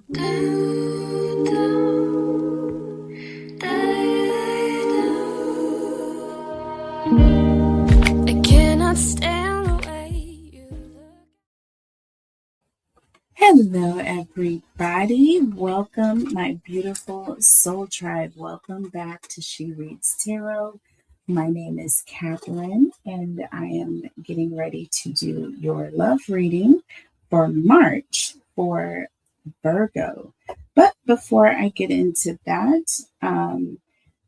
I cannot stand the way you look. Hello, everybody. Welcome, my beautiful soul tribe. Welcome back to She Reads Tarot. My name is Catherine, and I am getting ready to do your love reading for March for Virgo. But before I get into that,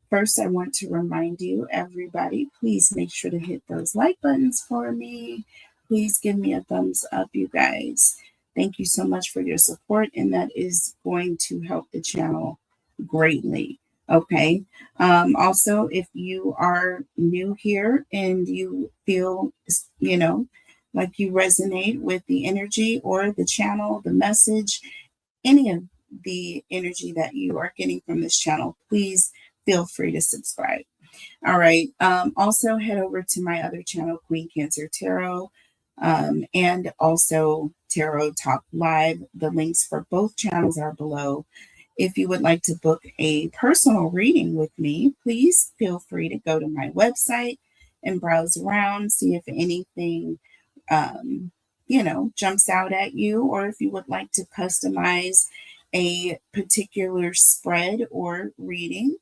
first I want to remind you, everybody, please make sure to hit those like buttons for me. Please give me a thumbs up, you guys. Thank you so much for your support, and that is going to help the channel greatly. Okay. Also, if you are new here and you feel, like you resonate with the energy or the channel, the message, any of the energy that you are getting from this channel, please feel free to subscribe. All right. Also, head over to my other channel, Queen Cancer Tarot, and also Tarot Talk Live. The links for both channels are below. If you would like to book a personal reading with me, please feel free to go to my website and browse around, see if anything, jumps out at you, or if you would like to customize a particular spread or reading,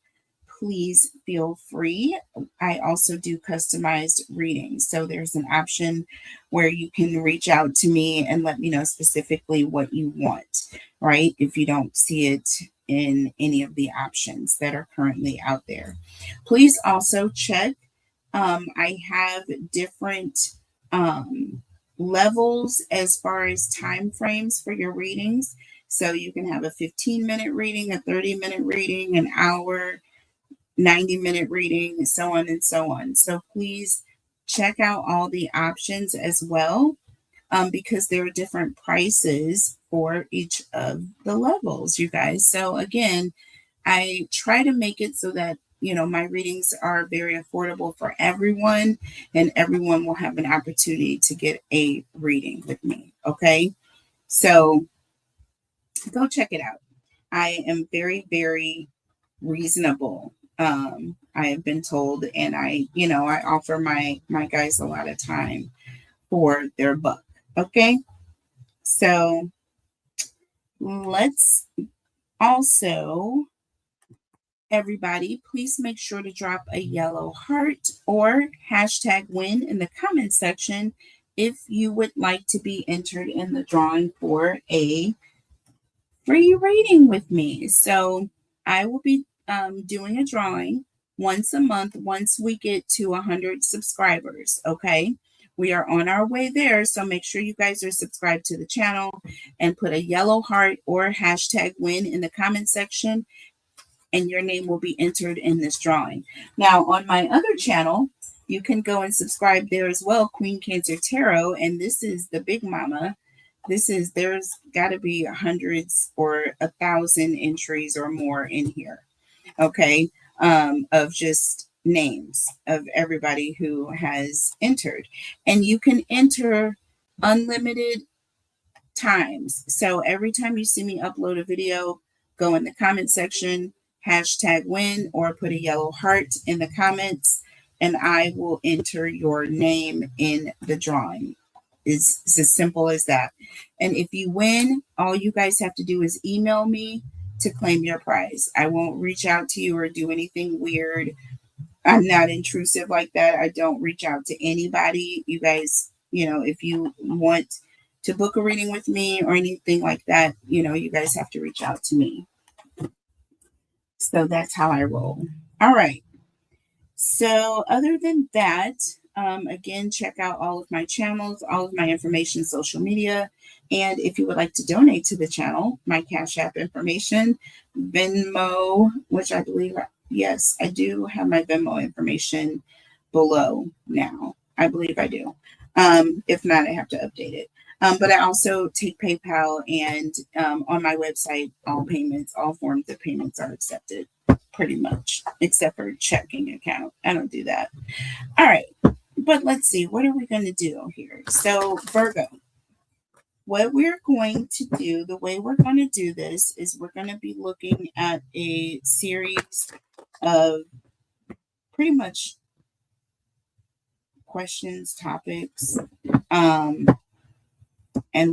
please feel free. I also do customized readings. So there's an option where you can reach out to me and let me know specifically what you want, right? If you don't see it in any of the options that are currently out there. Please also check. I have different levels as far as time frames for your readings. So you can have a 15-minute reading, a 30-minute reading, an hour, 90-minute reading, so on and so on. So please check out all the options as well, because there are different prices for each of the levels, you guys. So again, I try to make it so that my readings are very affordable for everyone, and everyone will have an opportunity to get a reading with me. Okay, so go check it out. I am very, very reasonable. I have been told, and I offer my guys a lot of time for their buck. Okay, so let's also, everybody, please make sure to drop a yellow heart or hashtag win in the comment section if you would like to be entered in the drawing for a free reading with me. So I will be doing a drawing once a month once we get to 100 subscribers. Okay, we are on our way there, so make sure you guys are subscribed to the channel and put a yellow heart or hashtag win in the comment section, and your name will be entered in this drawing. Now, on my other channel, you can go and subscribe there as well, Queen Cancer Tarot, and this is the big mama. There's got to be hundreds or 1,000 entries or more in here, okay, of just names of everybody who has entered. And you can enter unlimited times. So every time you see me upload a video, go in the comment section, hashtag win, or put a yellow heart in the comments, and I will enter your name in the drawing. It's as simple as that. And if you win, all you guys have to do is email me to claim your prize. I won't reach out to you or do anything weird. I'm not intrusive like that. I don't reach out to anybody. You guys, if you want to book a reading with me or anything like that, you guys have to reach out to me. So that's how I roll. All right. So other than that, again, check out all of my channels, all of my information, social media. And if you would like to donate to the channel, my Cash App information, Venmo, which I believe, yes, I do have my Venmo information below now. I believe I do. If not, I have to update it. But I also take PayPal, and on my website, all forms of payments are accepted, pretty much, except for checking account. I don't do that. All right, but let's see, what are we going to do here? So Virgo, what we're going to do, the way we're going to do this is we're going to be looking at a series of pretty much questions, topics, and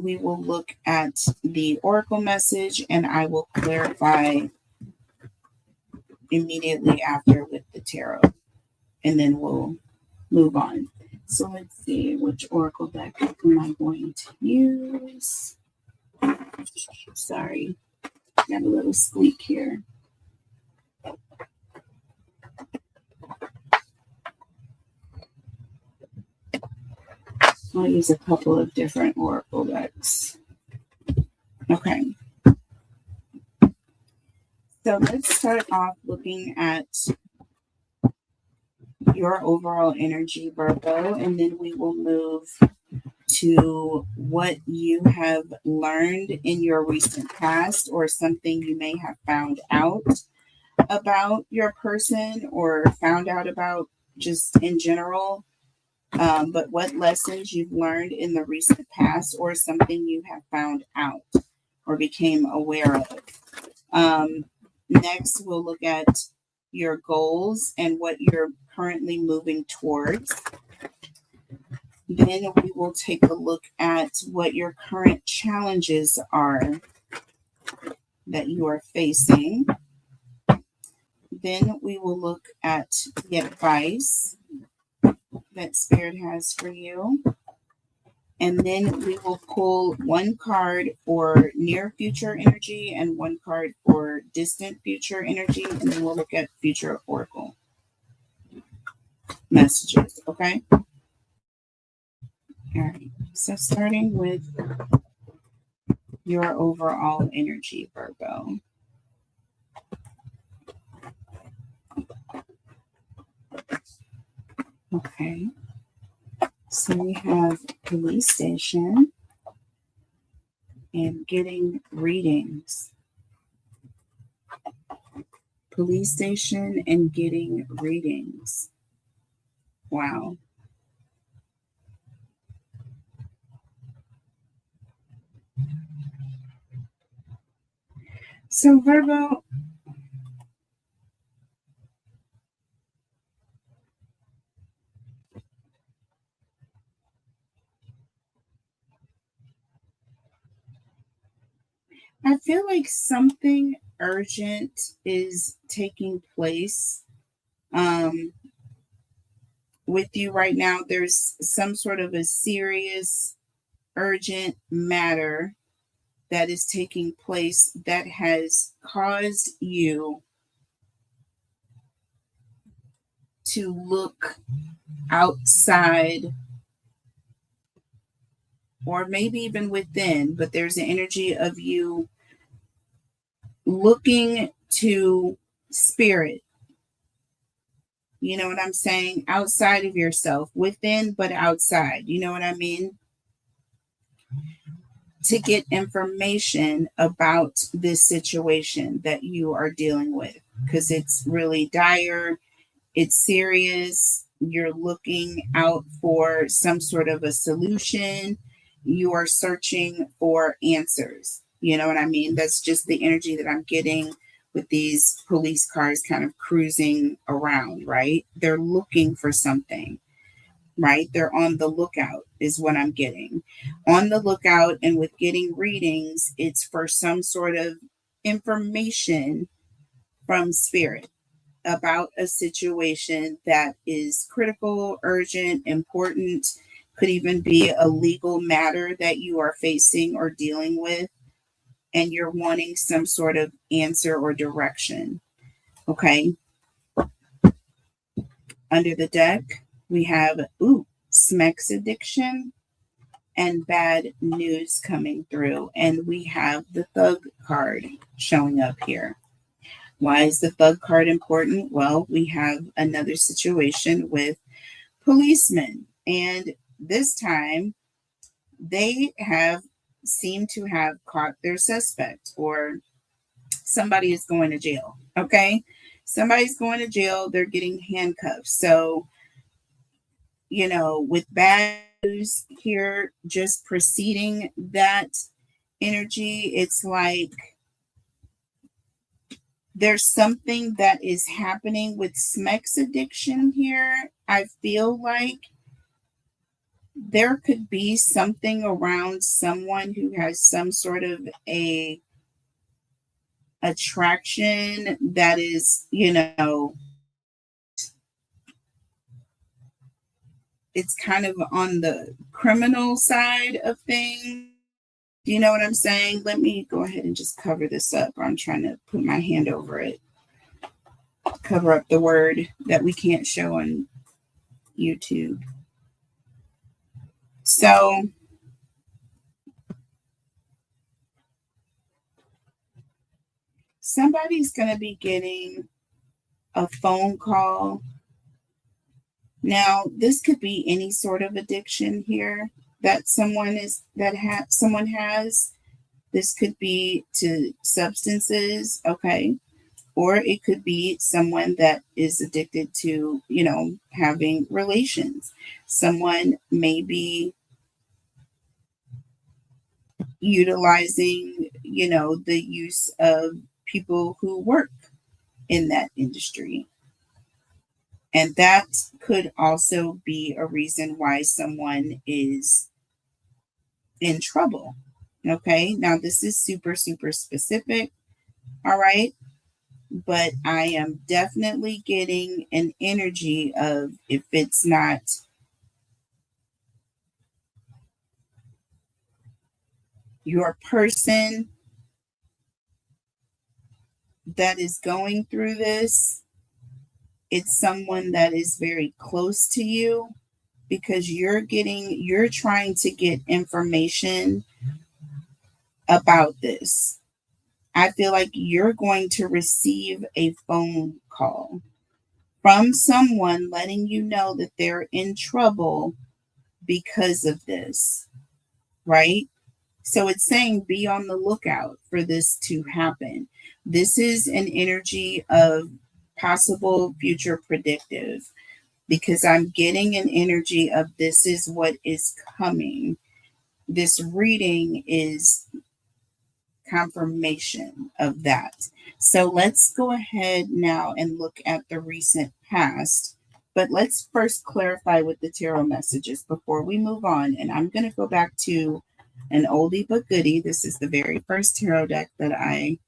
we will look at the oracle message, and I will clarify immediately after with the tarot, and then we'll move on. So let's see, which oracle deck am I going to use? Sorry, got a little squeak here. I'll use a couple of different oracle decks. Okay. So let's start off looking at your overall energy, Virgo, and then we will move to what you have learned in your recent past or something you may have found out about your person or found out about just in general. But what lessons you've learned in the recent past or something you have found out or became aware of. Next, we'll look at your goals and what you're currently moving towards. Then we will take a look at what your current challenges are that you are facing. Then we will look at the advice that Spirit has for you. And then we will pull one card for near future energy and one card for distant future energy. And then we'll look at future oracle messages. Okay. All right. So starting with your overall energy, Virgo. Okay. So we have police station and getting readings. Police station and getting readings. Wow. So Virgo, I feel like something urgent is taking place with you right now. There's some sort of a serious, urgent matter that is taking place that has caused you to look outside or maybe even within, but there's an energy of you looking to spirit. You know what I'm saying? Outside of yourself, within, but outside. You know what I mean? To get information about this situation that you are dealing with, because it's really dire, it's serious. You're looking out for some sort of a solution. You are searching for answers. You know what I mean? That's just the energy that I'm getting with these police cars kind of cruising around, right? They're looking for something, right? They're on the lookout, is what I'm getting. On the lookout, and with getting readings, it's for some sort of information from spirit about a situation that is critical, urgent, important, could even be a legal matter that you are facing or dealing with, and you're wanting some sort of answer or direction. Okay. Under the deck, we have Smex addiction and bad news coming through. And we have the Thug card showing up here. Why is the Thug card important? Well, we have another situation with policemen. And this time, they seem to have caught their suspect, or somebody is going to jail. Okay. Somebody's going to jail. They're getting handcuffed. So, with bad here just preceding that energy. It's like there's something that is happening with Smex addiction here. I feel like there could be something around someone who has some sort of a attraction that is, it's kind of on the criminal side of things. Do you know what I'm saying? Let me go ahead and just cover this up. I'm trying to put my hand over it. Cover up the word that we can't show on YouTube. So somebody's going to be getting a phone call. Now, this could be any sort of addiction here that someone has. This could be to substances, okay? Or it could be someone that is addicted to, having relations. Someone may be utilizing, the use of people who work in that industry. And that could also be a reason why someone is in trouble. Okay, now this is super, super specific. All right. But I am definitely getting an energy of, if it's not your person that is going through this, it's someone that is very close to you, because you're trying to get information about this. I feel like you're going to receive a phone call from someone letting you know that they're in trouble because of this, right? So it's saying be on the lookout for this to happen. This is an energy of possible future predictive, because I'm getting an energy of this is what is coming. This reading is confirmation of that. So let's go ahead now and look at the recent past. But let's first clarify with the tarot messages before we move on. And I'm going to go back to an oldie but goodie. This is the very first tarot deck that I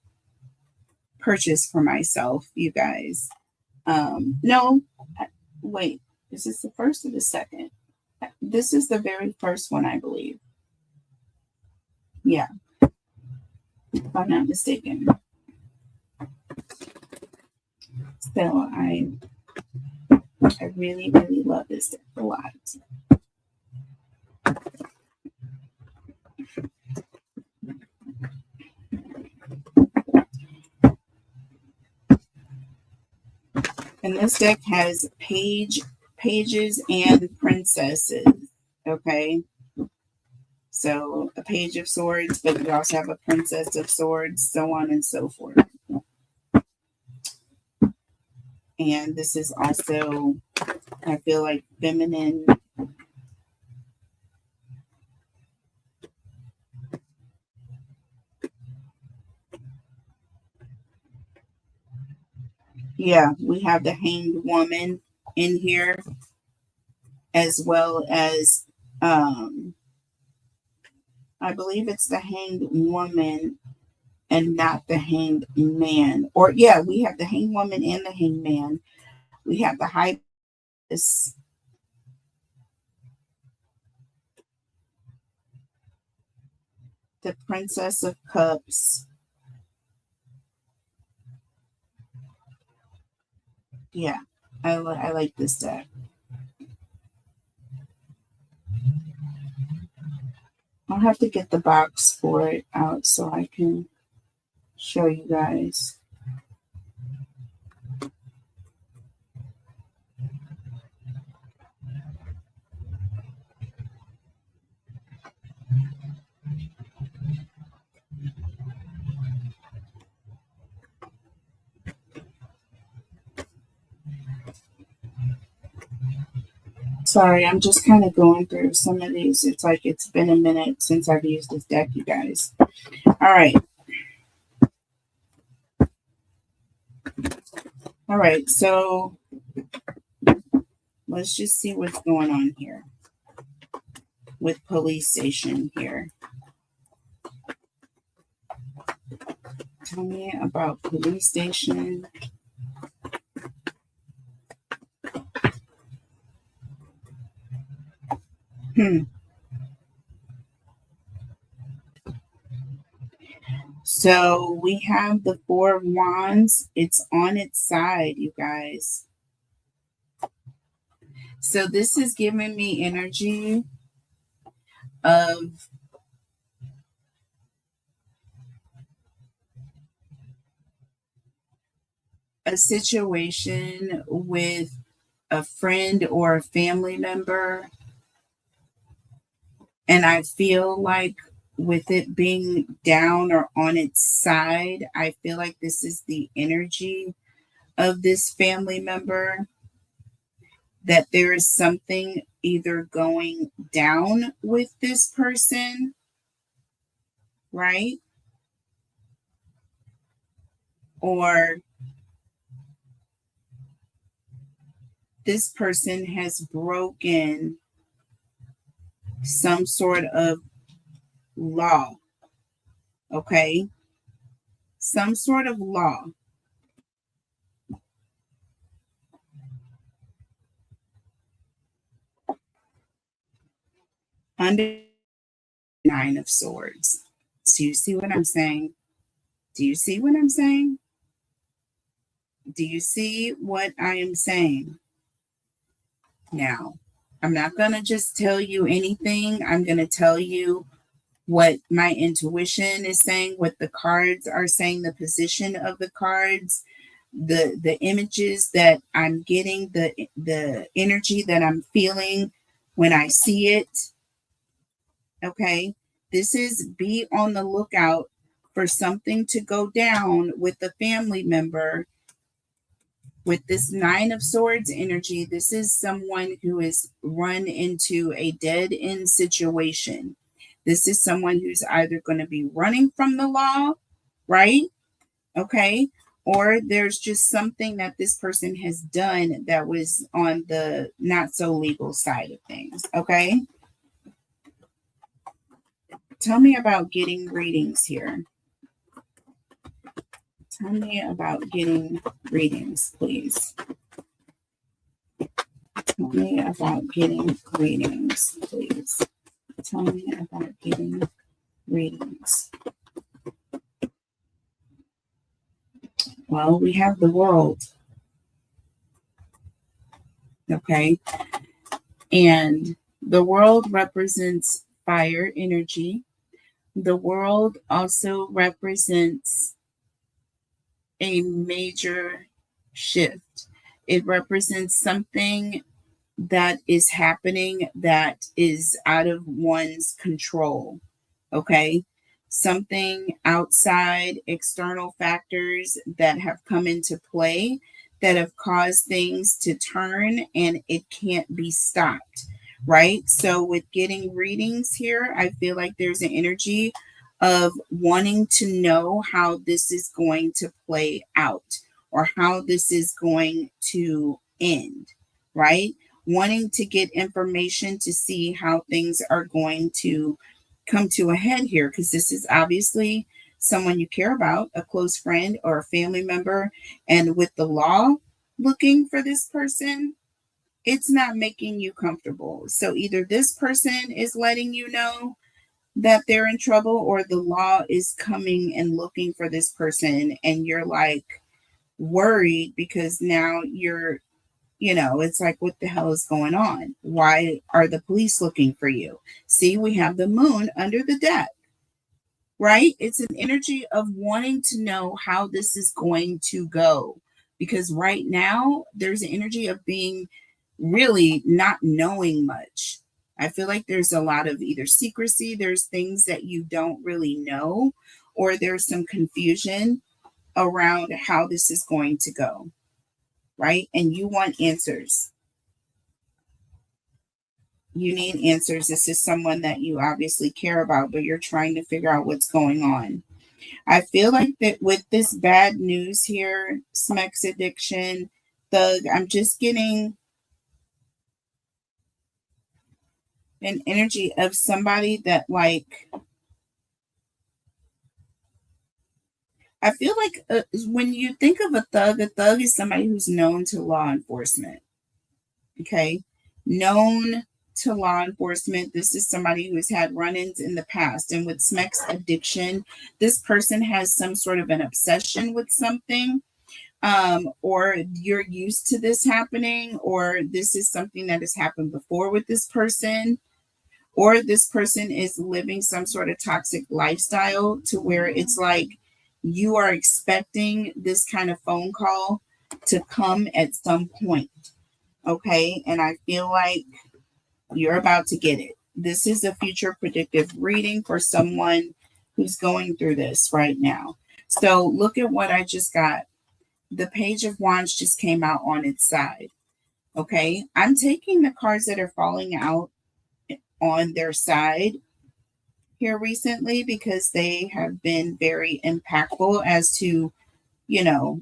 purchased for myself, you guys. No, wait, is this the first or the second? This is the very first one, I believe. Yeah, if I'm not mistaken. So I really, really love this deck a lot. And this deck has pages and princesses. Okay. So a page of swords, but you also have a princess of swords, so on and so forth. And this is also, I feel like, feminine. Yeah, we have the Hanged Woman in here, as well as, I believe it's the Hanged Woman and not the Hanged Man. Or, yeah, we have the Hanged Woman and the Hanged Man. We have the High Priestess, the Princess of Cups. Yeah, I like this deck. I'll have to get the box for it out so I can show you guys. Sorry, I'm just kind of going through some of these. It's like it's been a minute since I've used this deck, you guys. All right. All right, so let's just see what's going on here with police station here. Tell me about police station. So we have the Four of Wands. It's on its side, you guys. So this is giving me energy of a situation with a friend or a family member. And I feel like with it being down or on its side, I feel like this is the energy of this family member, that there is something either going down with this person, right? Or this person has broken some sort of law, okay? Some sort of law. Under Nine of Swords. Do you see what I'm saying? Do you see what I'm saying? Do you see what I am saying? Now, I'm not going to just tell you anything. I'm going to tell you what my intuition is saying, what the cards are saying, the position of the cards, the images that I'm getting, the energy that I'm feeling when I see it. Okay? This is be on the lookout for something to go down with a family member. With this Nine of Swords energy, this is someone who has run into a dead end situation. This is someone who's either going to be running from the law, right? Okay. Or there's just something that this person has done that was on the not so legal side of things. Okay. Tell me about getting readings here. Tell me about getting readings, please. Tell me about getting readings, please. Tell me about getting readings. Well, we have the World. Okay. And the World represents fire energy. The World also represents a major shift. It represents something that is happening that is out of one's control. Okay. Something outside, external factors that have come into play that have caused things to turn, and it can't be stopped. Right. So, with getting readings here, I feel like there's an energy of wanting to know how this is going to play out or how this is going to end. Right. Wanting to get information to see how things are going to come to a head here, because this is obviously someone you care about, a close friend or a family member. And with the law looking for this person, it's not making you comfortable. So either this person is letting you know that they're in trouble, or the law is coming and looking for this person, and you're like worried because now you're, it's like, what the hell is going on? Why are the police looking for you? See, we have the Moon under the deck, right? It's an energy of wanting to know how this is going to go. Because right now, there's an energy of being really not knowing much. I feel like there's a lot of either secrecy, there's things that you don't really know, or there's some confusion around how this is going to go, right? And you want answers. You need answers. This is someone that you obviously care about, but you're trying to figure out what's going on. I feel like that with this bad news here, Smex addiction, thug, I'm just getting an energy of somebody that, like, I feel like when you think of a thug is somebody who's known to law enforcement. Okay. Known to law enforcement. This is somebody who has had run-ins in the past. And with Smex addiction, this person has some sort of an obsession with something, or you're used to this happening, or this is something that has happened before with this person, or this person is living some sort of toxic lifestyle to where it's like you are expecting this kind of phone call to come at some point. Okay. And I feel like you're about to get it. This is a future predictive reading for someone who's going through this right now. So look at what I just got. The Page of Wands just came out on its side. Okay. I'm taking the cards that are falling out on their side here recently because they have been very impactful as to, you know,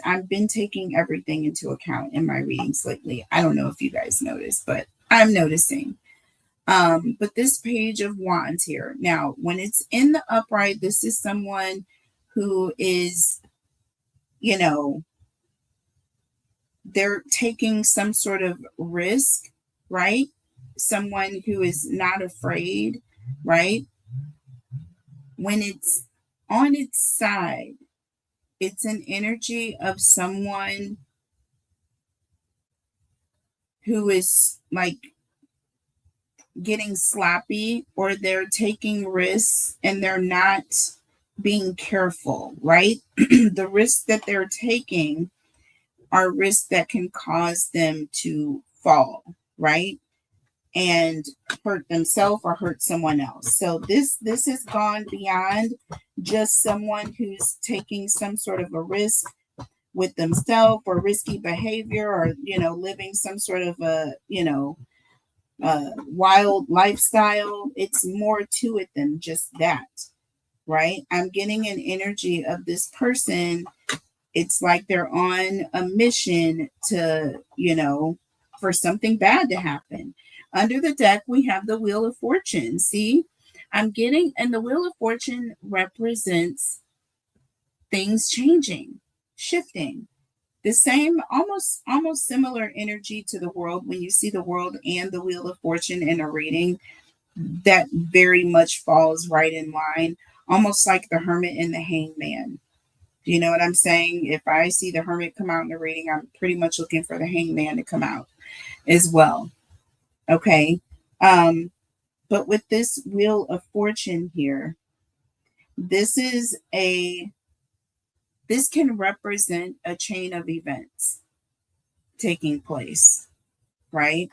I've been taking everything into account in my readings lately. I don't know if you guys noticed, but I'm noticing. But this Page of Wands here, now when it's in the upright, this is someone who is, you know, they're taking some sort of risk, right? Someone who is not afraid, right? When it's on its side, it's an energy of someone who is like getting sloppy, or they're taking risks and they're not being careful, right? The risks that they're taking are risks that can cause them to fall, right? And hurt themselves or hurt someone else. So this has gone beyond just someone who's taking some sort of a risk with themselves or risky behavior, or, you know, living some sort of a, you know, wild lifestyle. It's more to it than just that, right? I'm getting an energy of this person. It's like they're on a mission to, you know, for something bad to happen. Under the deck, we have the Wheel of Fortune. See, I'm getting, and the Wheel of Fortune represents things changing, shifting. The same, almost similar energy to the world. When you see the world and the Wheel of Fortune in a reading, that very much falls right in line, almost like the Hermit and the Hangman. Do you know what I'm saying? If I see the Hermit come out in the reading, I'm pretty much looking for the Hangman to come out as well. Okay. But with this Wheel of Fortune here, this can represent a chain of events taking place, right?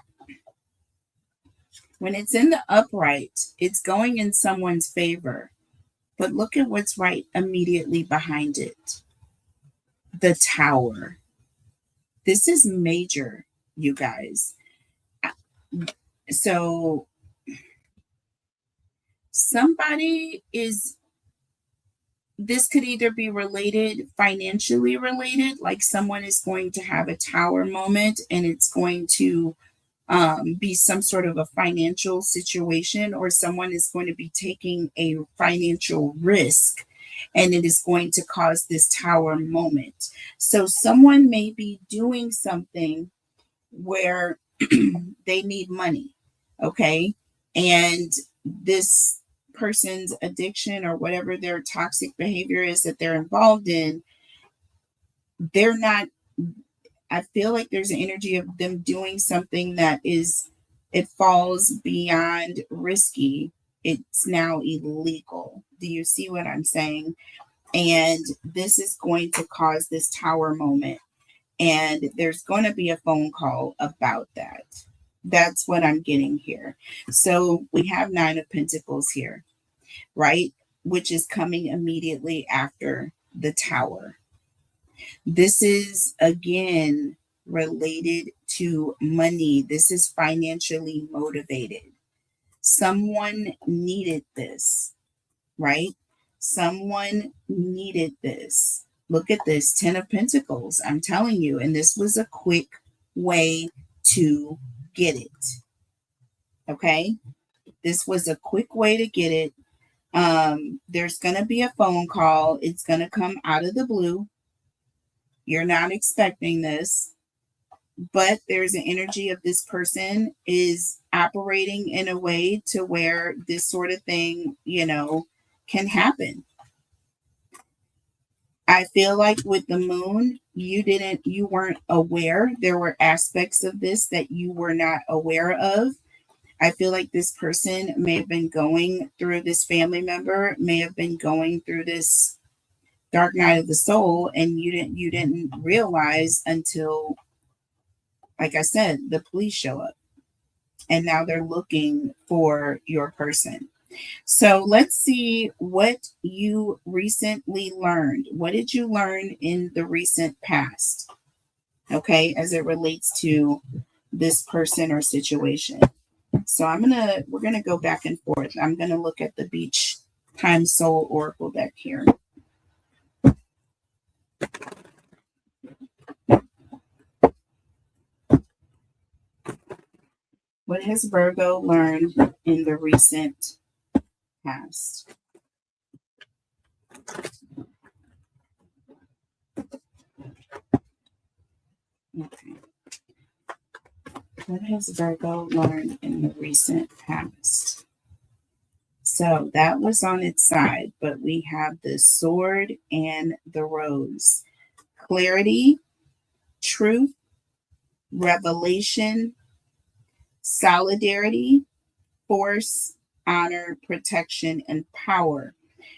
When it's in the upright, it's going in someone's favor. But look at what's right immediately behind it. The Tower. This is major, you guys. So somebody is, this could either be related, financially related, like someone is going to have a tower moment and it's going to be some sort of a financial situation, or someone is going to be taking a financial risk and it is going to cause this tower moment. So someone may be doing something where they need money, okay? And this person's addiction or whatever their toxic behavior is that they're involved in, they're not, I feel like there's an energy of them doing something that is, it falls beyond risky. It's now illegal. Do you see what I'm saying? And this is going to cause this tower moment. And there's going to be a phone call about that. That's what I'm getting here. So we have Nine of Pentacles here, right? Which is coming immediately after the Tower. This is, again, related to money. This is financially motivated. Someone needed this, right? Someone needed this. Look at this, 10 of Pentacles. I'm telling you, and this was a quick way to get it. Okay? This was a quick way to get it. There's going to be a phone call. It's going to come out of the blue. You're not expecting this, but there's an energy of this person is operating in a way to where this sort of thing, can happen. I feel like with the moon, you weren't aware. There were aspects of this that you were not aware of. I feel like this person may have been going through, this family member may have been going through this dark night of the soul, and you didn't realize until, like I said, the police show up, and now they're looking for your person. So let's see what you recently learned. What did you learn in the recent past? Okay, as it relates to this person or situation. So we're gonna go back and forth. I'm gonna look at the Beach Time Soul Oracle deck here. What has Virgo learned in the recent past? Okay. What has Virgo learned in the recent past? So that was on its side, but we have the Sword and the Rose. Clarity, truth, revelation, solidarity, force, honor, protection, and power.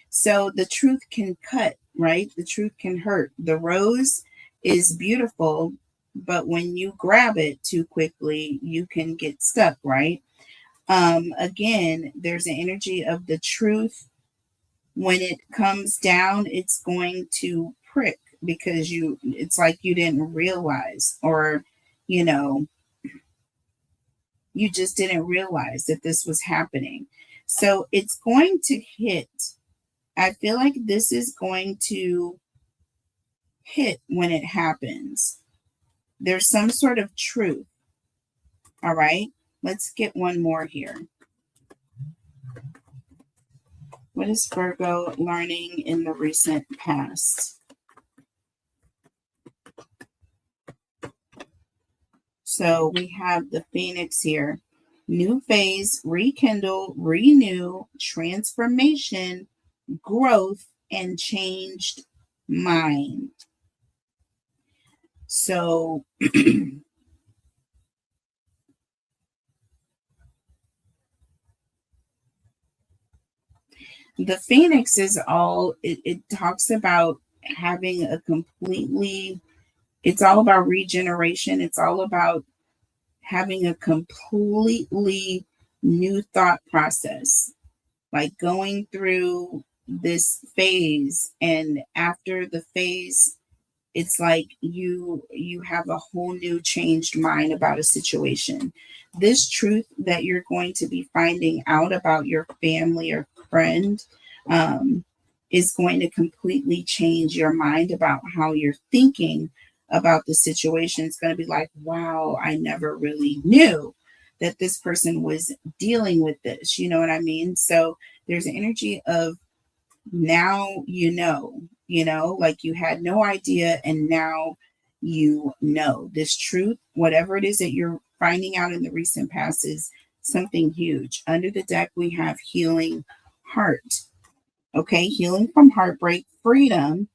So the truth can cut, right? The truth can hurt. The rose is beautiful, but when you grab it too quickly, you can get stuck, right? Again, there's an energy of the truth. When it comes down, it's going to prick because it's like you didn't realize, or, you just didn't realize that this was happening. So it's going to hit. I feel like this is going to hit when it happens. There's some sort of truth. All right. Let's get one more here. What is Virgo learning in the recent past? So we have the Phoenix here. New phase, rekindle, renew, transformation, growth, and changed mind. So the Phoenix is it talks about having a completely, it's all about regeneration. It's all about having a completely new thought process, like going through this phase, and after the phase, it's like you have a whole new changed mind about a situation. This truth that you're going to be finding out about your family or friend is going to completely change your mind about how you're thinking about the situation. It's going to be like, wow, I never really knew that this person was dealing with this. You know what I mean? So there's an energy of now, like you had no idea, and now this truth, whatever it is that you're finding out in the recent past, is something huge. Under the deck, we have healing heart. Okay, healing from heartbreak, freedom,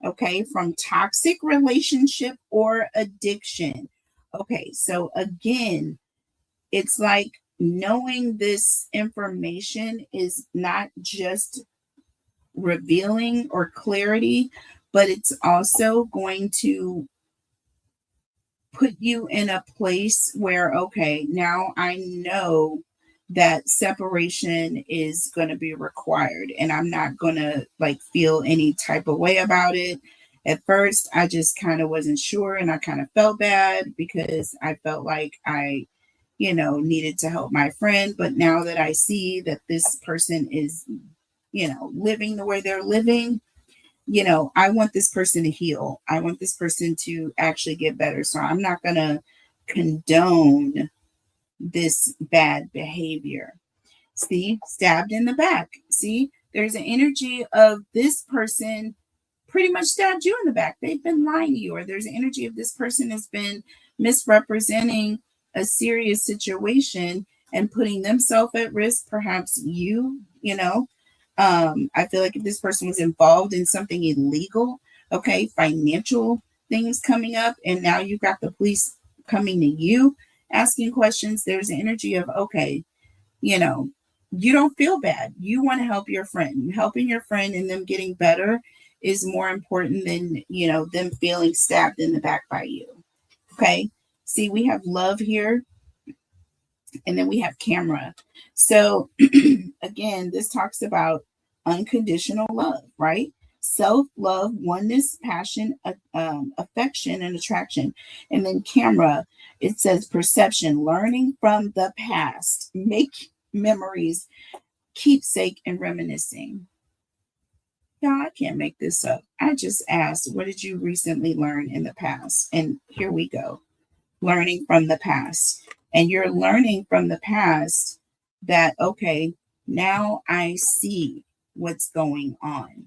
okay, from toxic relationship or addiction. Okay, so again, it's like knowing this information is not just revealing or clarity, but it's also going to put you in a place where, okay, now I know that separation is going to be required, and I'm not going to like feel any type of way about it. At first, I just kind of wasn't sure, and I kind of felt bad because I felt like I, needed to help my friend. But now that I see that this person is, living the way they're living, I want this person to heal. I want this person to actually get better. So I'm not going to condone this bad behavior. See, stabbed in the back. See, there's an energy of this person pretty much stabbed you in the back. They've been lying to you, or there's an energy of this person has been misrepresenting a serious situation and putting themselves at risk. Perhaps I feel like if this person was involved in something illegal, okay, financial things coming up, and now you've got the police coming to you asking questions, there's an energy of, okay, you don't feel bad. You want to help your friend. Helping your friend and them getting better is more important than, them feeling stabbed in the back by you. Okay. See, we have love here, and then we have camera. So again, this talks about unconditional love, right? Self-love, oneness, passion, affection, and attraction. And then camera, it says perception, learning from the past, make memories, keepsake, and reminiscing. Y'all, I can't make this up. I just asked, what did you recently learn in the past? And here we go. Learning from the past. And you're learning from the past that, okay, now I see what's going on.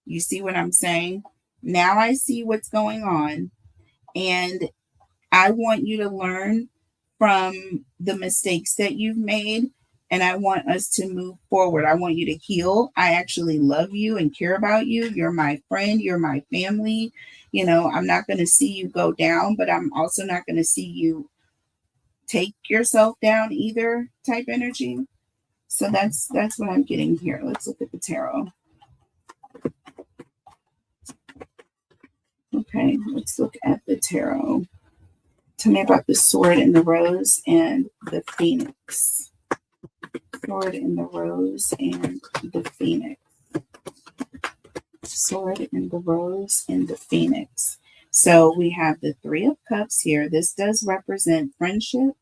You see what I'm saying? Now I see what's going on. And I want you to learn from the mistakes that you've made. And I want us to move forward. I want you to heal. I actually love you and care about you. You're my friend. You're my family. I'm not going to see you go down, but I'm also not going to see you take yourself down either, type energy. So that's what I'm getting here. Let's look at the tarot. Okay, let's look at the tarot. Tell me about the sword and the rose and the phoenix. Sword and the rose and the phoenix. Sword and the rose and the phoenix. So we have the Three of Cups here. This does represent friendship.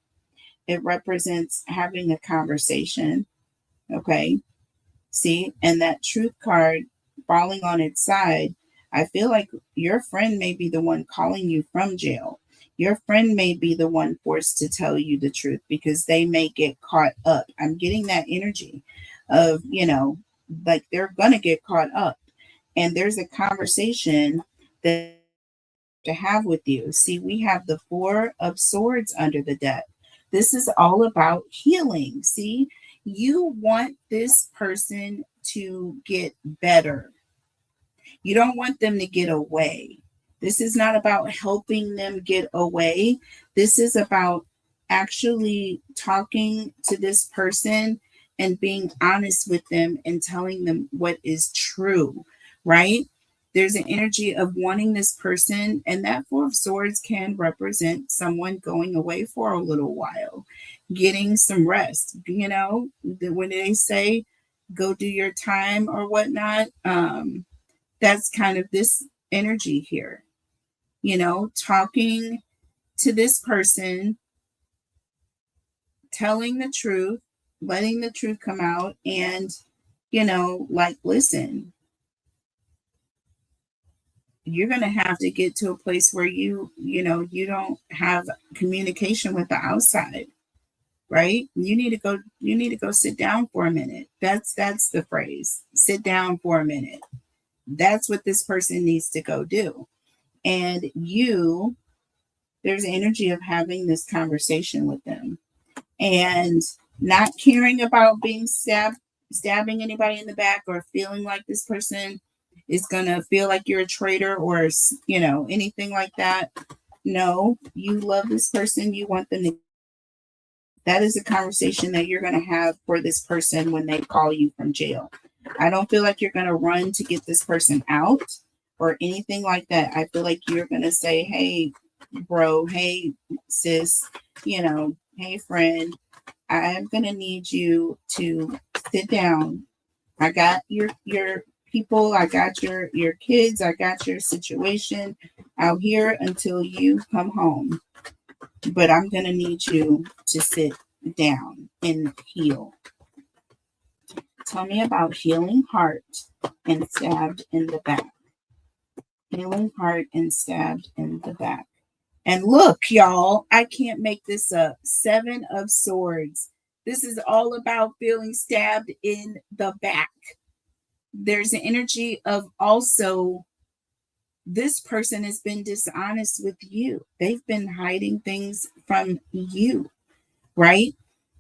It represents having a conversation. Okay. See, and that Truth card falling on its side, I feel like your friend may be the one calling you from jail. Your friend may be the one forced to tell you the truth because they may get caught up. I'm getting that energy of, like they're going to get caught up. And there's a conversation that to have with you. See, we have the Four of Swords under the deck. This is all about healing. See, you want this person to get better. You don't want them to get away. This is not about helping them get away. This is about actually talking to this person and being honest with them and telling them what is true, right? There's an energy of wanting this person, and that Four of Swords can represent someone going away for a little while, getting some rest. When they say go do your time or whatnot, that's kind of this energy here. Talking to this person, telling the truth, letting the truth come out, and, listen, you're going to have to get to a place where you don't have communication with the outside, right? You need to go sit down for a minute. That's the phrase. Sit down for a minute. That's what this person needs to go do. And there's energy of having this conversation with them and not caring about being stabbing anybody in the back or feeling like this person is going to feel like you're a traitor or, anything like that. No, you love this person. You want them to. That is a conversation that you're going to have for this person when they call you from jail. I don't feel like you're going to run to get this person out or anything like that. I feel like you're going to say, hey, bro, hey, sis, hey, friend, I'm going to need you to sit down. I got your people. I got your kids. I got your situation out here until you come home. But I'm going to need you to sit down and heal. Tell me about healing heart and stabbed in the back. Healing heart and stabbed in the back. And look, y'all, I can't make this up. 7 of Swords. This is all about feeling stabbed in the back. There's an energy of also this person has been dishonest with you. They've been hiding things from you, right?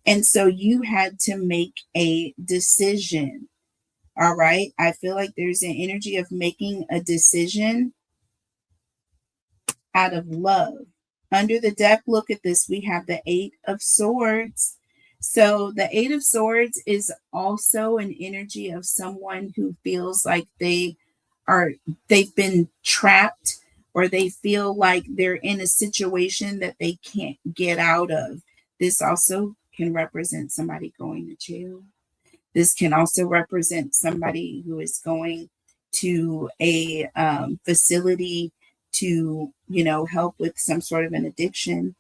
And so you had to make a decision. All right. I feel like there's an energy of making a decision out of love. Under the deck, look at this. We have the 8 of Swords. So the 8 of Swords is also an energy of someone who feels like they've been trapped, or they feel like they're in a situation that they can't get out of. This also can represent somebody going to jail. This can also represent somebody who is going to a facility to, help with some sort of an addiction.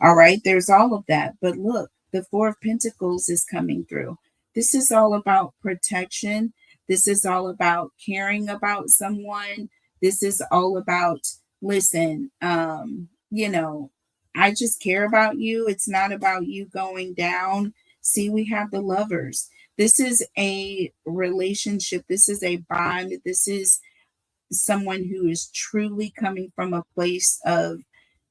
All right, there's all of that. But look, the 4 of Pentacles is coming through. This is all about protection. This is all about caring about someone. This is all about, listen, I just care about you. It's not about you going down. See, we have the Lovers. This is a relationship. This is a bond. This is someone who is truly coming from a place of,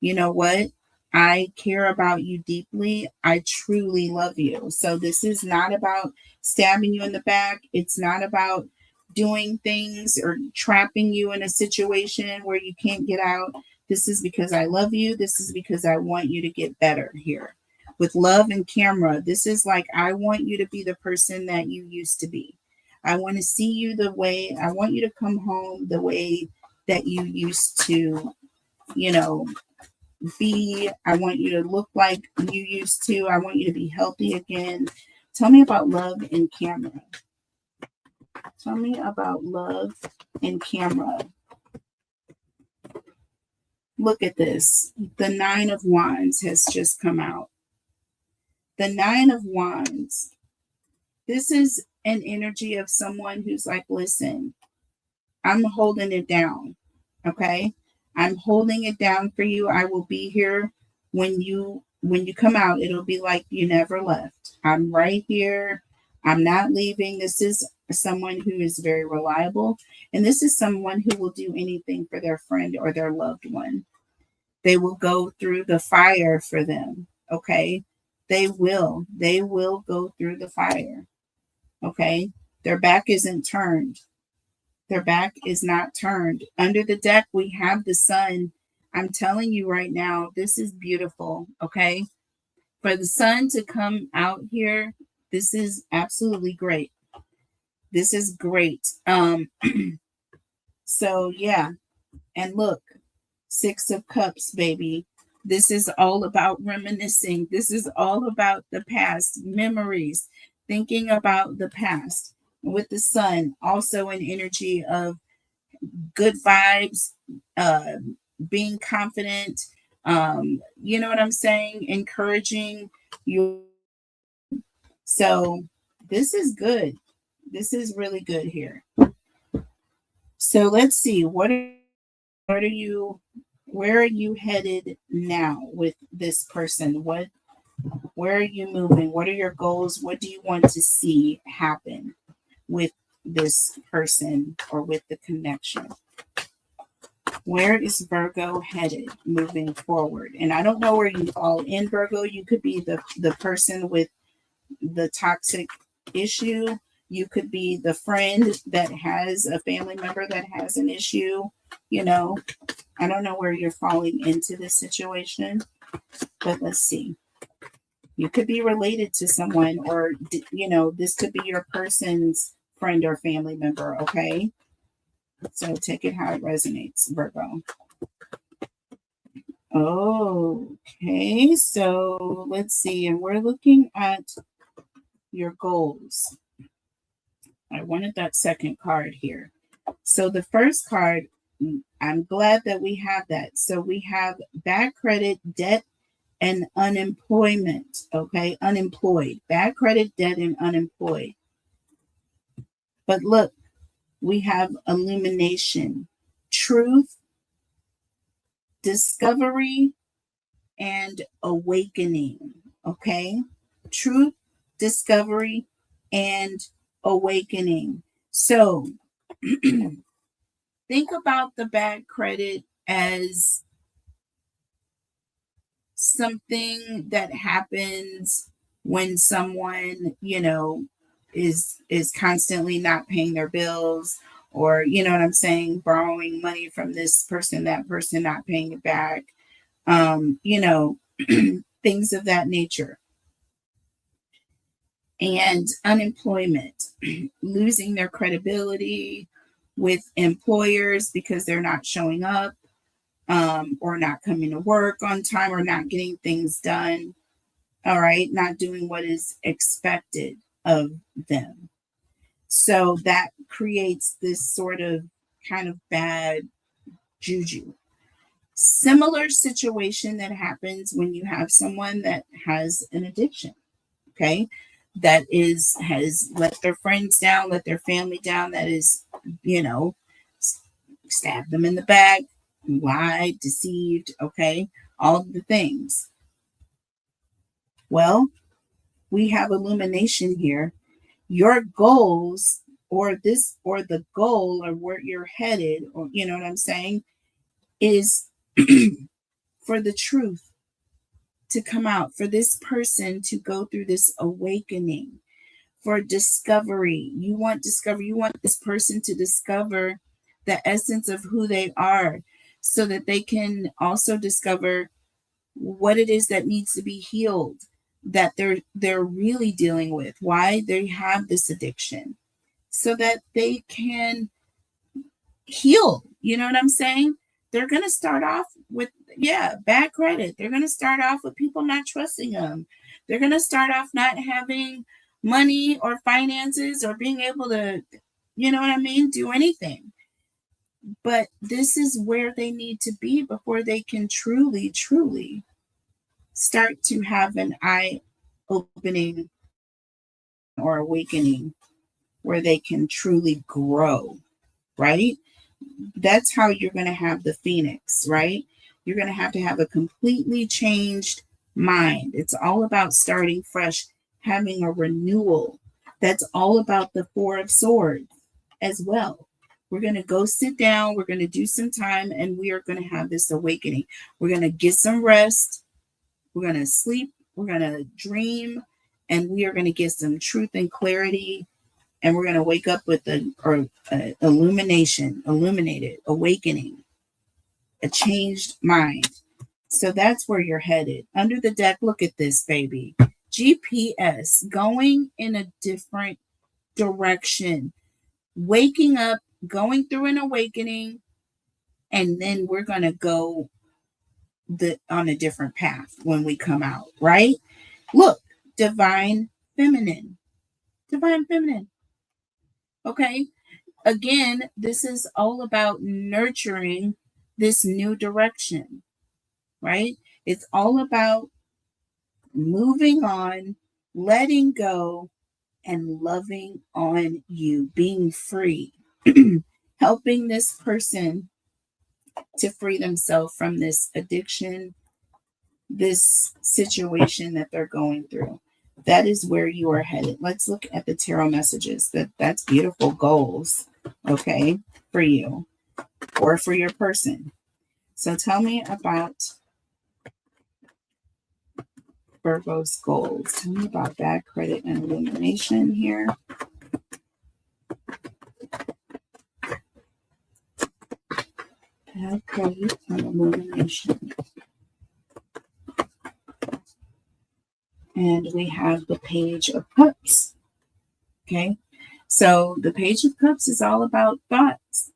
you know what? I care about you deeply. I truly love you. So this is not about stabbing you in the back. It's not about doing things or trapping you in a situation where you can't get out. This is because I love you. This is because I want you to get better here. With love and camera, this is like, I want you to be the person that you used to be. I want to see you the way, I want you to come home the way that you used to, be. I want you to look like you used to. I want you to be healthy again. Tell me about love and camera. Tell me about love and camera. Look at this. The 9 of Wands has just come out. The 9 of Wands. This is an energy of someone who's like, listen, I'm holding it down. Okay. I'm holding it down for you. I will be here when you come out. It'll be like you never left. I'm right here. I'm not leaving. This is someone who is very reliable. And this is someone who will do anything for their friend or their loved one. They will go through the fire for them. Okay. They will go through the fire. Okay. Their back isn't turned. Their back is not turned. Under the deck, we have the Sun. I'm telling you right now, this is beautiful. Okay. For the Sun to come out here, this is absolutely great. This is great. So yeah. And look, 6 of Cups, baby. This is all about reminiscing. This is all about the past, memories, thinking about the past. With the Sun, also an energy of good vibes, being confident, you know what I'm saying? Encouraging you. So this is good. This is really good here. So let's see. Where are you headed now with this person? Where are you moving? What are your goals? What do you want to see happen with this person or with the connection? Where is Virgo headed moving forward? And I don't know where you fall in, Virgo. You could be the person with the toxic issue. You could be the friend that has a family member that has an issue. I don't know where you're falling into this situation, but let's see. You could be related to someone, or, this could be your person's friend or family member, okay? So take it how it resonates, Virgo. Okay, so let's see. And we're looking at your goals. I wanted that second card here. So the first card, I'm glad that we have that. So we have bad credit, debt, and unemployment. Okay, unemployed, bad credit, debt, and unemployed. But look, we have illumination, truth, discovery, and awakening. Okay, truth, discovery, and awakening. So think about the bad credit as something that happens when someone, is constantly not paying their bills, or what I'm saying, borrowing money from this person, that person not paying it back, things of that nature. And unemployment, losing their credibility with employers because they're not showing up, or not coming to work on time, or not getting things done. All right, not doing what is expected of them. So that creates this sort of kind of bad juju. Similar situation that happens when you have someone that has an addiction, okay? That has let their friends down, let their family down, that is, stabbed them in the back, lied, deceived, okay? All of the things. Well, we have illumination here. Your goals, or the goal, or where you're headed, or you know what I'm saying, is for the truth to come out, for this person to go through this awakening, for discovery. You want discovery. You want this person to discover the essence of who they are, so that they can also discover what it is that needs to be healed, that they're really dealing with, why they have this addiction, so that they can heal. You know what I'm saying? They're going to start off with, bad credit. They're going to start off with people not trusting them. They're going to start off not having money or finances, or being able to, you know what I mean, do anything. But this is where they need to be before they can truly, truly start to have an eye opening or awakening, where they can truly grow, right? That's how you're going to have the phoenix, right? You're going to have a completely changed mind. It's all about starting fresh, having a renewal. That's all about the Four of Swords as well. We're going to go sit down, we're going to do some time, and we are going to have this awakening. We're going to get some rest, we're going to sleep, we're going to dream, and we are going to get some truth and clarity. And we're going to wake up with illuminated, awakening, a changed mind. So that's where you're headed. Under the deck, look at this, baby. GPS, going in a different direction, waking up, going through an awakening, and then we're going to go on a different path when we come out, right? Look, divine feminine. Divine feminine. Okay. Again, this is all about nurturing this new direction, right? It's all about moving on, letting go, and loving on you, being free, helping this person to free themselves from this addiction, this situation that they're going through. That is where you are headed. Let's look at the tarot messages. That's beautiful goals, okay, for you or for your person. So tell me about Virgo's goals. Tell me about bad credit and illumination here. Bad credit and illumination. And we have the Page of Cups. Okay. So the Page of Cups is all about thoughts.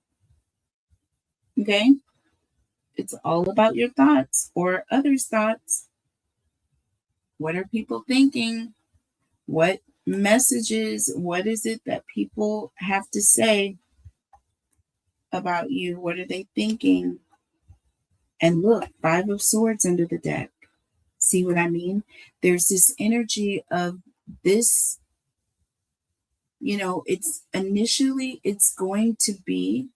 Okay. It's all about your thoughts or others' thoughts. What are people thinking? What messages. What is it that people have to say about you? What are they thinking? And look, Five of Swords under the deck. See what I mean? There's this energy of this, it's initially it's going to be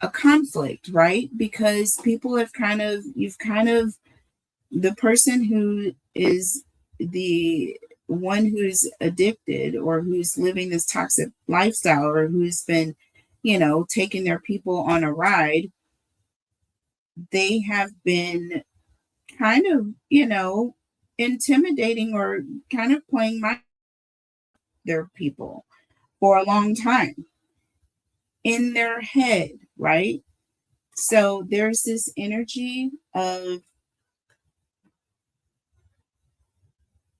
a conflict, right? Because people have the person who is the one who's addicted or who's living this toxic lifestyle or who's been, taking their people on a ride, they have been kind of, intimidating or kind of playing their people for a long time in their head, right? So there's this energy of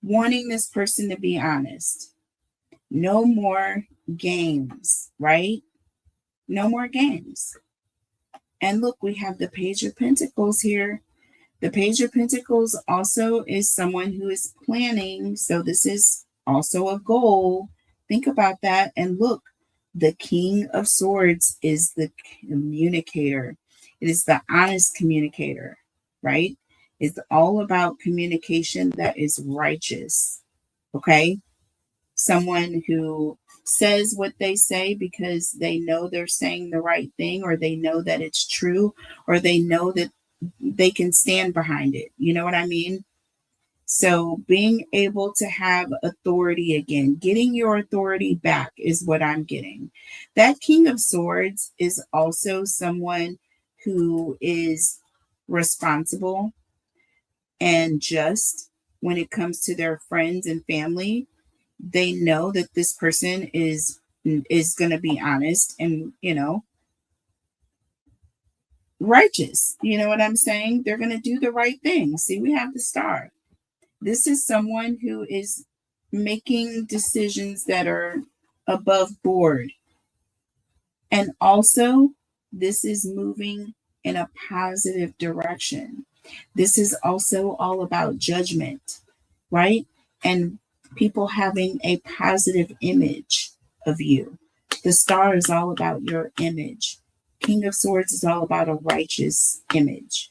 wanting this person to be honest. No more games, right? No more games. And look, we have the Page of Pentacles here. The Page of Pentacles also is someone who is planning. So this is also a goal. Think about that. And look, the King of Swords is the communicator. It is the honest communicator, right? It's all about communication that is righteous. Okay? Someone who says what they say because they know they're saying the right thing, or they know that it's true, or they know that they can stand behind it. You know what I mean? So being able to have authority again, getting your authority back is what I'm getting. That King of Swords is also someone who is responsible and just when it comes to their friends and family. They know that this person is going to be honest and, righteous. You know what I'm saying? They're going to do the right thing. See, we have the Star. This is someone who is making decisions that are above board. And also, this is moving in a positive direction. This is also all about judgment, right? And people having a positive image of you. The Star is all about your image. King of Swords is all about a righteous image.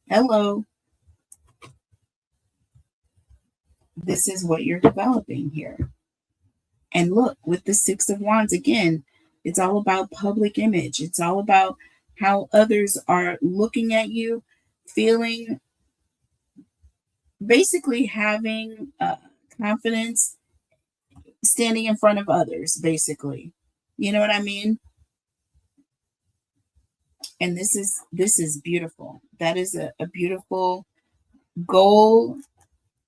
Hello. This is what you're developing here. And look, with the Six of Wands, again, it's all about public image. It's all about how others are looking at you, feeling, basically having confidence standing in front of others, basically. You know what I mean? And this is beautiful. That is a beautiful goal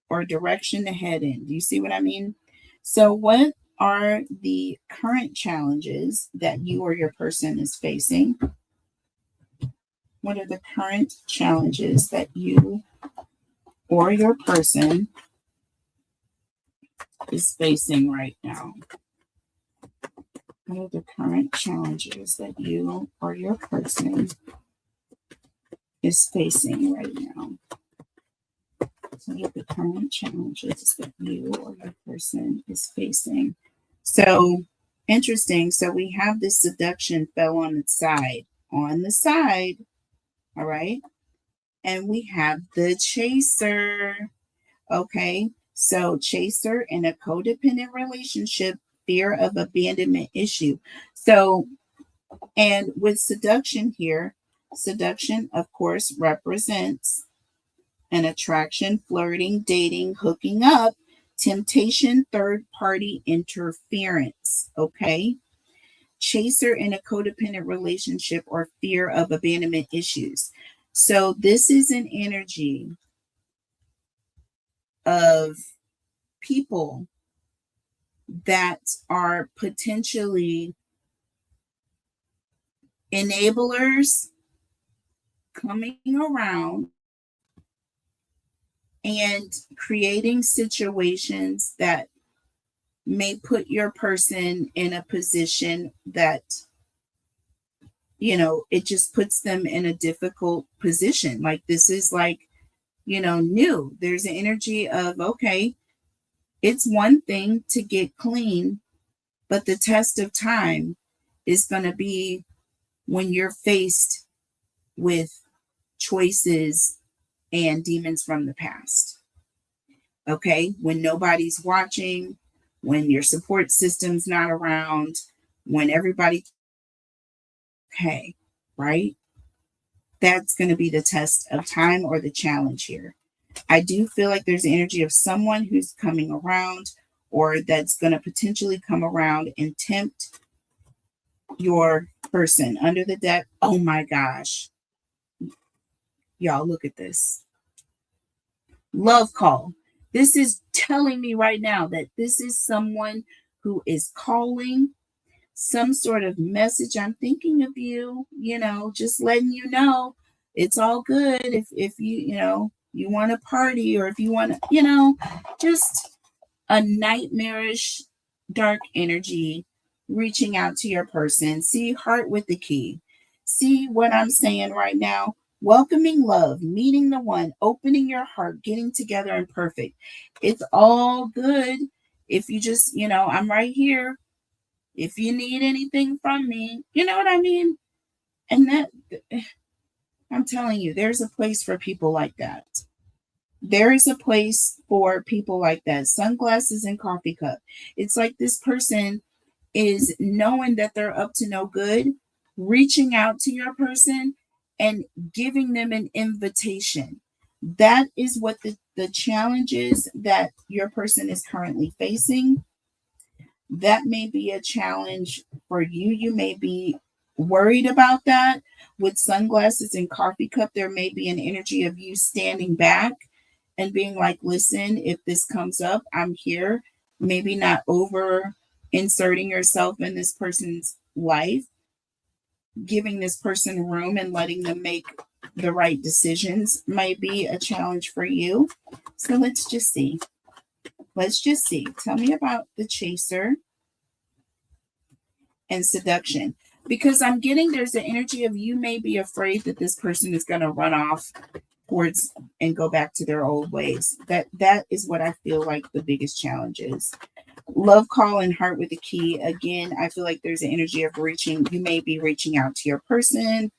or direction to head in. Do you see what I mean? So what are the current challenges that you or your person is facing? What are the current challenges that you or your person is facing right now? What are the current challenges that you or your person is facing right now? So what are the current challenges that you or your person is facing? So interesting. So we have this seduction fell on its side. On the side. All right. And we have the chaser. Okay. So chaser in a codependent relationship, fear of abandonment issue. So, and with seduction here, seduction, of course, represents an attraction, flirting, dating, hooking up, temptation, third party interference. Okay. Chaser in a codependent relationship or fear of abandonment issues. So this is an energy of people that are potentially enablers coming around and creating situations that may put your person in a position that, it just puts them in a difficult position. Like this is like, new. There's an energy of, okay, It's one thing to get clean, but the test of time is going to be when you're faced with choices and demons from the past. Okay? When nobody's watching, when your support system's not around, when everybody, okay, right? That's going to be the test of time or the challenge here. I do feel like there's the energy of someone who's coming around or that's going to potentially come around and tempt your person under the deck. Oh my gosh. Y'all, look at this. Love call. This is telling me right now that this is someone who is calling some sort of message. I'm thinking of you, just letting you know it's all good if you want to party, or if you want to, just a nightmarish dark energy reaching out to your person. See, heart with the key. See what I'm saying right now? Welcoming love, meeting the one, opening your heart, getting together and perfect. It's all good. If you just, I'm right here. If you need anything from me, you know what I mean? And that, I'm telling you, there's a place for people like that. There is a place for people like that. Sunglasses and coffee cup. It's like this person is knowing that they're up to no good, reaching out to your person and giving them an invitation. That is what the challenge is that your person is currently facing. That may be a challenge for you. You may be worried about that. With sunglasses and coffee cup, there may be an energy of you standing back and being like, listen, if this comes up, I'm here. Maybe not over inserting yourself in this person's life, giving this person room and letting them make the right decisions might be a challenge for you. So let's just see. Let's just see. Tell me about the chaser and seduction. Because I'm getting there's the energy of you may be afraid that this person is going to run off towards and go back to their old ways. That is what I feel like the biggest challenge is. Love call and heart with the key. Again, I feel like there's an energy of reaching. You may be reaching out to your person,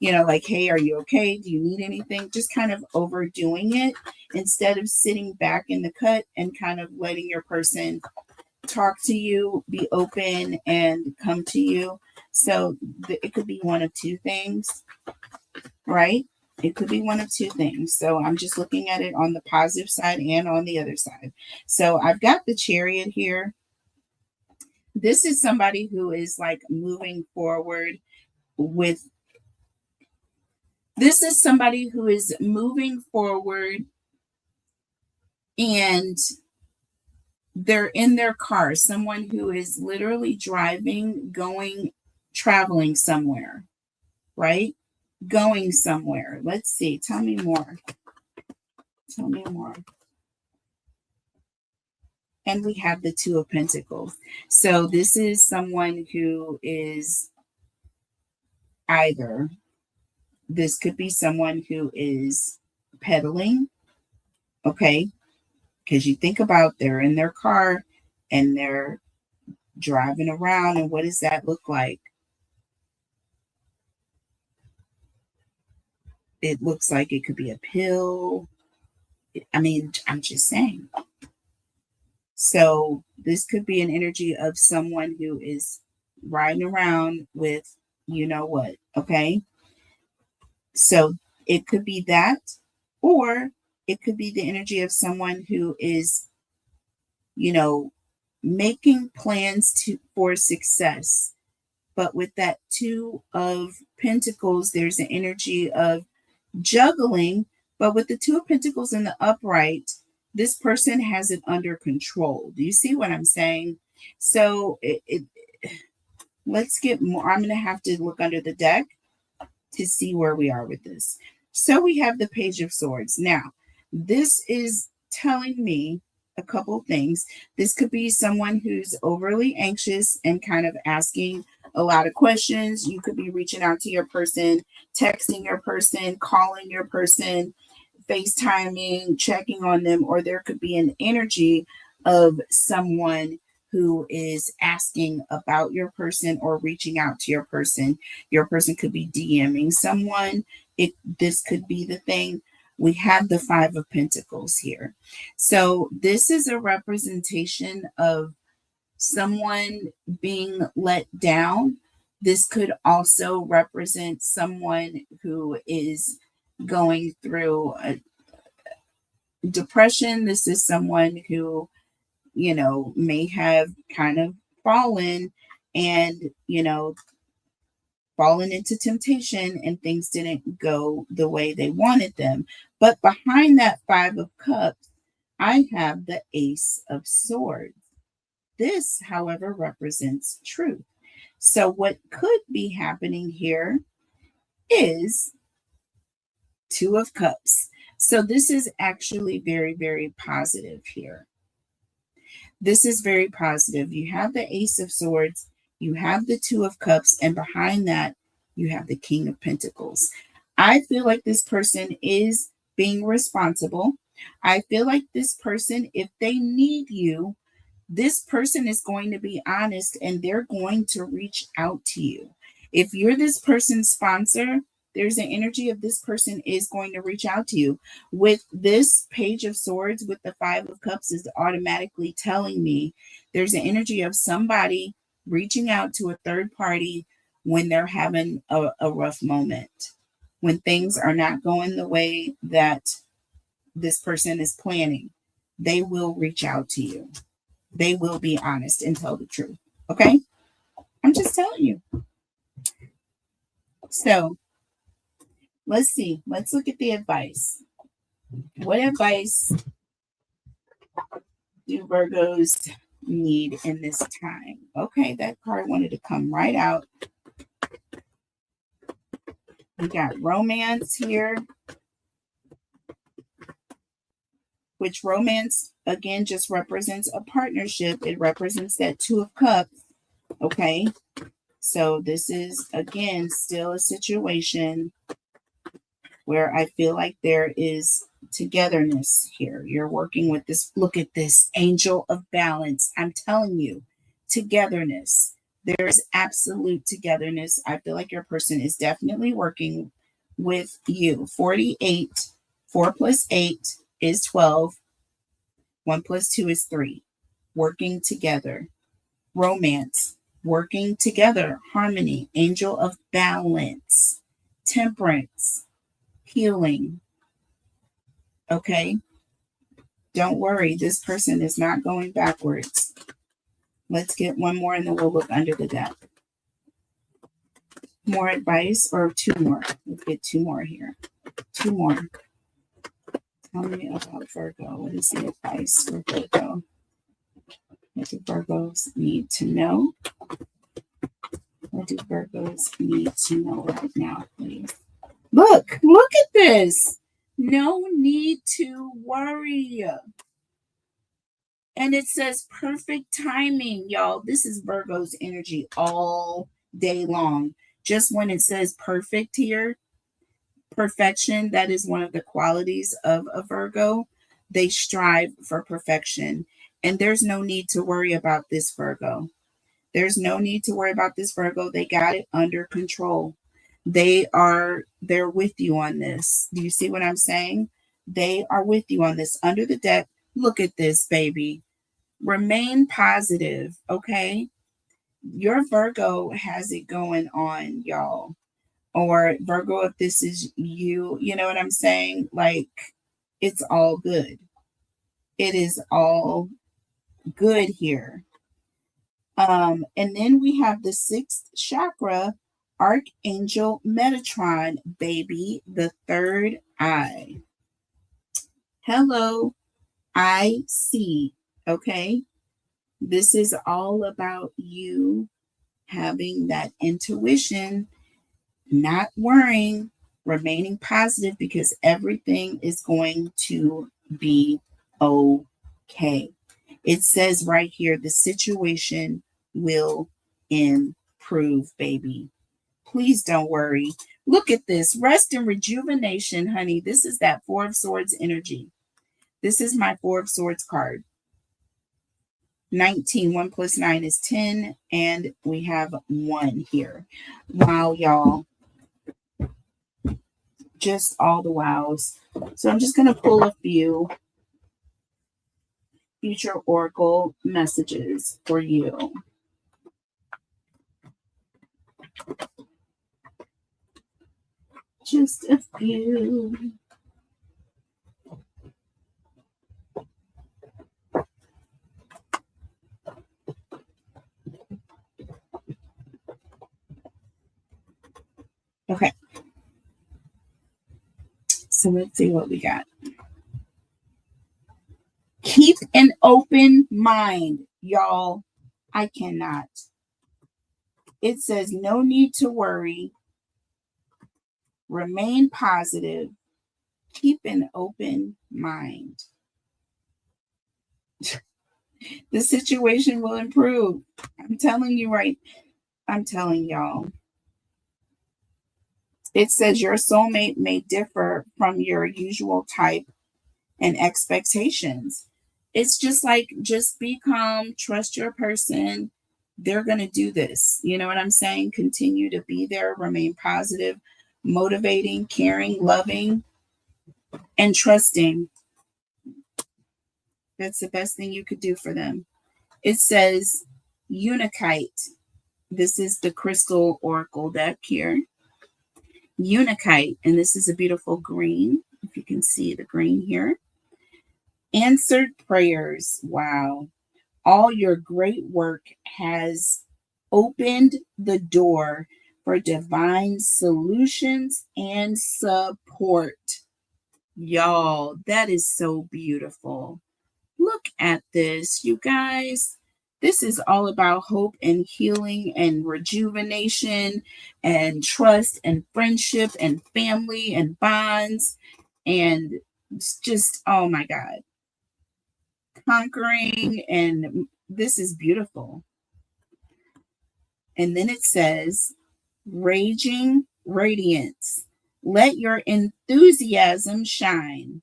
like, hey, are you okay? Do you need anything? Just kind of overdoing it instead of sitting back in the cut and kind of letting your person talk to you, be open, and come to you. So it could be one of two things, right? It could be one of two things. So I'm just looking at it on the positive side and on the other side. So I've got the Chariot here. This is somebody who is like moving forward with, this is somebody who is moving forward and they're in their car. Someone who is literally driving, traveling somewhere, right? Going somewhere. Let's see. Tell me more. Tell me more. And we have the Two of Pentacles. So this is someone who is either, this could be someone who is pedaling, okay? Because you think about they're in their car and they're driving around, and what does that look like? It looks like it could be a pill. I mean, I'm just saying. So this could be an energy of someone who is riding around with you know what, okay? So it could be that, or it could be the energy of someone who is, making plans for success. But with that Two of Pentacles, there's an energy of juggling. But with the Two of Pentacles in the upright, this person has it under control. Do you see what I'm saying? So let's get more. I'm going to have to look under the deck to see where we are with this. So we have the Page of Swords. Now, this is telling me a couple things. This could be someone who's overly anxious and kind of asking a lot of questions. You could be reaching out to your person, texting your person, calling your person, FaceTiming, checking on them, or there could be an energy of someone who is asking about your person or reaching out to your person. Your person could be DMing someone. This could be the thing. We have the Five of Pentacles here. So this is a representation of someone being let down. This could also represent someone who is going through a depression. This is someone who, may have kind of fallen and, fallen into temptation and things didn't go the way they wanted them. But behind that Five of Cups, I have the Ace of Swords. This, however, represents truth. So what could be happening here is Two of Cups. So this is actually very, very positive here. This is very positive. You have the Ace of Swords, you have the Two of Cups, and behind that, you have the King of Pentacles. I feel like this person is being responsible. I feel like this person, if they need you, this person is going to be honest and they're going to reach out to you. If you're this person's sponsor, there's an energy of this person is going to reach out to you. With this Page of Swords, with the Five of Cups, is automatically telling me there's an energy of somebody reaching out to a third party when they're having a rough moment, when things are not going the way that this person is planning. They will reach out to you. They will be honest and tell the truth. Okay? I'm just telling you. So let's see. Let's look at the advice. What advice do Virgos need in this time? Okay, that card wanted to come right out. We got romance here, which romance, again, just represents a partnership. It represents that Two of Cups. Okay, so this is, again, still a situation where I feel like there is togetherness here. You're working with this. Look at this angel of balance. I'm telling you, togetherness. There is absolute togetherness. I feel like your person is definitely working with you. 48, 4 plus 8 is 12. 1 plus 2 is 3. Working together. Romance. Working together. Harmony. Angel of balance. Temperance. Healing. Okay? Don't worry. This person is not going backwards. Let's get one more and then we'll look under the deck. More advice or two more? Let's get two more here. Two more. Tell me about Virgo. What is the advice for Virgo? What do Virgos need to know? What do Virgos need to know right now, please? Look at this. No need to worry. And it says perfect timing, y'all. This is Virgo's energy all day long. Just when it says perfect here, perfection, that is one of the qualities of a Virgo. They strive for perfection. And there's no need to worry about this, Virgo. There's no need to worry about this, Virgo. They got it under control. They're with you on this. Do you see what I'm saying? They are with you on this. Under the deck, look at this, baby. Remain positive, okay? Your Virgo has it going on, y'all. Or Virgo, if this is you, you know what I'm saying? Like, it's all good. It is all good here. And then we have the 6th chakra, Archangel Metatron, baby, the third eye. Hello, I see. Okay. This is all about you having that intuition, not worrying, remaining positive because everything is going to be okay. It says right here, the situation will improve, baby. Please don't worry. Look at this. Rest and rejuvenation, honey. This is that Four of Swords energy. This is my Four of Swords card. 19. 1 plus 9 is 10. And we have 1 here. Wow, y'all. Just all the wows. So I'm just going to pull a few future oracle messages for you. Just a few. Okay. So let's see what we got. Keep an open mind, y'all. I cannot. It says no need to worry. Remain positive. Keep an open mind. The situation will improve. I'm telling you right. I'm telling y'all. It says your soulmate may differ from your usual type and expectations. It's just like, just be calm, trust your person. They're going to do this. You know what I'm saying? Continue to be there, remain positive, motivating, caring, loving, and trusting. That's the best thing you could do for them. It says Unikite. This is the crystal oracle deck here. Unikite, and this is a beautiful green. If you can see the green here. Answered prayers. Wow. All your great work has opened the door for divine solutions and support. Y'all, that is so beautiful. Look at this, you guys. This is all about hope and healing and rejuvenation and trust and friendship and family and bonds. And it's just, oh my God, conquering. And this is beautiful. And then it says, raging radiance. Let your enthusiasm shine.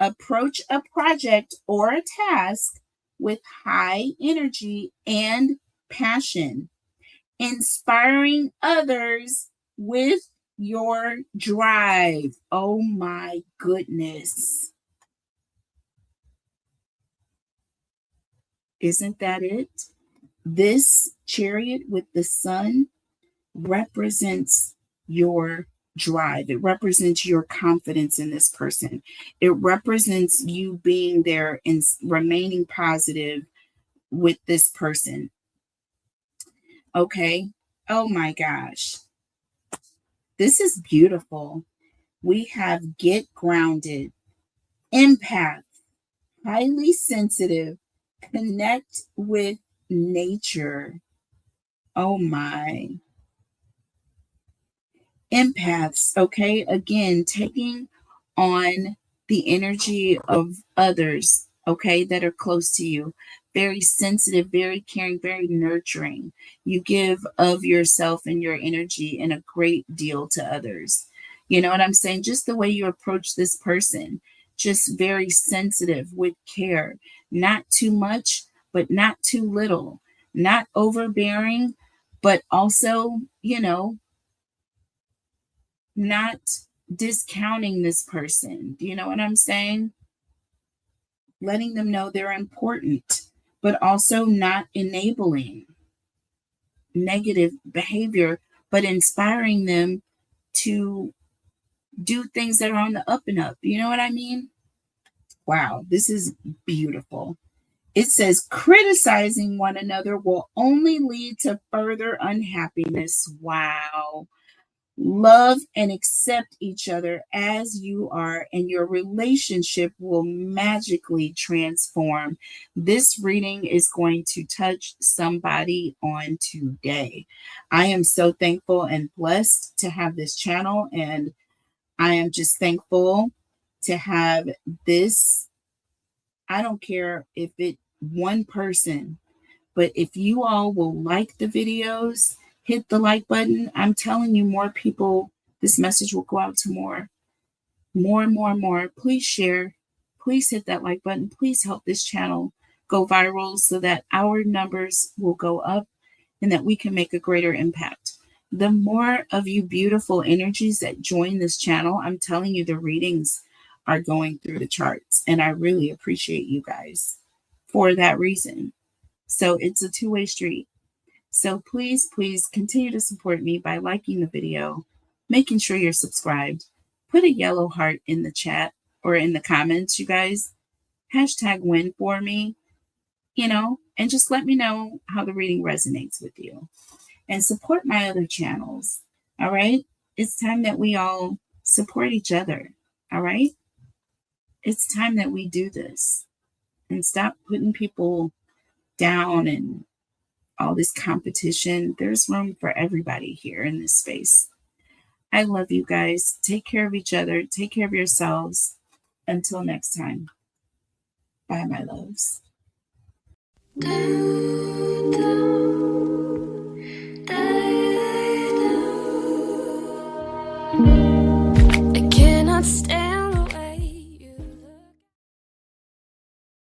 Approach a project or a task with high energy and passion, inspiring others with your drive. Oh my goodness. Isn't that it? This chariot with the sun represents your drive. It represents your confidence in this person. It represents you being there and remaining positive with this person. Okay. Oh my gosh. This is beautiful. We have get grounded, empath, highly sensitive, connect with nature. Oh my. Empaths, okay? Again, taking on the energy of others, okay, that are close to you. Very sensitive, very caring, very nurturing. You give of yourself and your energy and a great deal to others. You know what I'm saying? Just the way you approach this person, just very sensitive with care. Not too much, but not too little. Not overbearing, but also, not discounting this person. Do you know what I'm saying? Letting them know they're important, but also not enabling negative behavior, but inspiring them to do things that are on the up and up. You know what I mean? Wow, this is beautiful. It says criticizing one another will only lead to further unhappiness. Wow. Love and accept each other as you are, and your relationship will magically transform. This reading is going to touch somebody on today. I am so thankful and blessed to have this channel, and I am just thankful to have this. I don't care if it one person, but if you all will like the videos, hit the like button. I'm telling you, more people, this message will go out to more and more and more. Please share. Please hit that like button. Please help this channel go viral so that our numbers will go up and that we can make a greater impact. The more of you beautiful energies that join this channel, I'm telling you, the readings are going through the charts. And I really appreciate you guys for that reason. So it's a two-way street. So please, please continue to support me by liking the video, making sure you're subscribed. Put a yellow heart in the chat or in the comments, you guys. Hashtag win for me, and just let me know how the reading resonates with you. And support my other channels, all right? It's time that we all support each other, all right? It's time that we do this and stop putting people down and all this competition. There's room for everybody here in this space. I love you guys. Take care of each other. Take care of yourselves. Until next time. Bye, my loves.